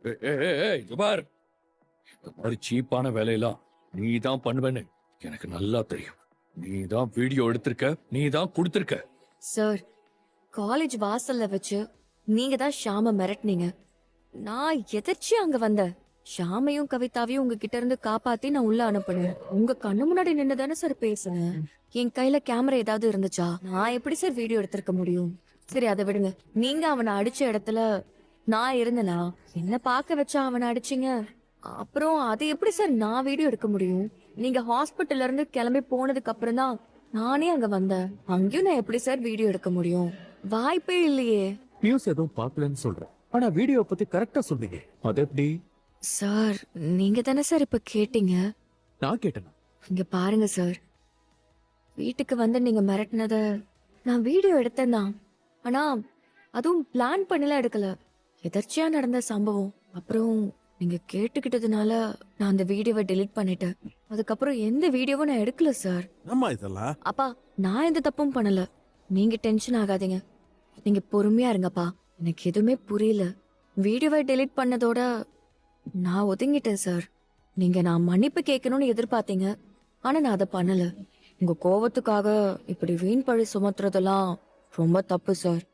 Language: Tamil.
இங்க பார், இந்த மாதிரி சீப்பான வேலையெல்லாம் நீ தான் பண்ணுவேன்னு எனக்கு நல்லா தெரியும். நீ தான் வீடியோ எடுத்திருக்க, நீ தான் கொடுத்திருக்க. சார், காலேஜ் வாசல்ல வச்சு நீங்க தான் ஷாம மிரட்டுனீங்க. நான் எதர்ச்சியா அங்க வந்தேன். ஷாமையும் கவிதாவையும் உங்ககிட்ட இருந்து காப்பாத்தி நான் உள்ள அனுப்புனேன். உங்க கண்ணு முன்னாடி நின்னு தானே சார் பேசுனேன். என் கையில கேமரா ஏதாவது இருந்துச்சா? நான் எப்படி சார் வீடியோ எடுத்திருக்க முடியும்? சரி, அதை விடுங்க. நீங்க அவனை அடிச்ச இடத்துல நான் இருந்தனா? என்ன பார்க்க வச்சா அவனை அடிச்சீங்க? அப்புறம் அது எப்படி சார் நான் வீடியோ எடுக்க முடியும்? நீங்க ஹாஸ்பிட்டல்ல இருந்து கிளம்பி போனதுக்கு அப்புறம் தான் நானே அங்க வந்தேன். அங்கேயும் நான் எப்படி சார் வீடியோ எடுக்க முடியும்? வாய்ப்பே இல்லையே. நியூஸ் எதுவும் பார்க்கலன்னு சொல்றேன். ஆனா வீடியோ பத்தி கரெக்டா சொன்னீங்க. அது எப்படி? சார், நீங்க தானே சார் இப்ப கேட்டீங்க. நான் கேட்டேனா? இங்க பாருங்க சார், வீட்டுக்கு வந்து நீங்க மிரட்டினத நான் வீடியோ எடுத்தேன் தான். ஆனா அதுவும் பிளான் பண்ணல எடுக்கல. எதர்ச்சியா நடந்த சம்பவம். அப்புறம் நீங்க கேட்டுக்கிட்டதுனால நான் அந்த வீடியோவை டெலீட் பண்ணிட்டேன். அதுக்கப்புறம் எந்த வீடியோவும் நான் எடுக்கல சார். ஆமா இதெல்லாம் அப்பா, நான் எந்த தப்பும் பண்ணல. நீங்க டென்ஷன் ஆகாதீங்க. நீங்க பொறுமையா இருங்கப்பா. எனக்கு எதுவுமே புரியல. வீடியோவை டெலீட் பண்ணதோட நான் ஒதுங்கிட்டேன் சார். நீங்க நான் மன்னிப்பு கேட்கணும்னு எதிர்பார்த்தீங்க. ஆனா நான் அதை பண்ணல. உங்க கோவத்துக்காக இப்படி வீண் பழி சுமத்துறதெல்லாம் ரொம்ப தப்பு சார்.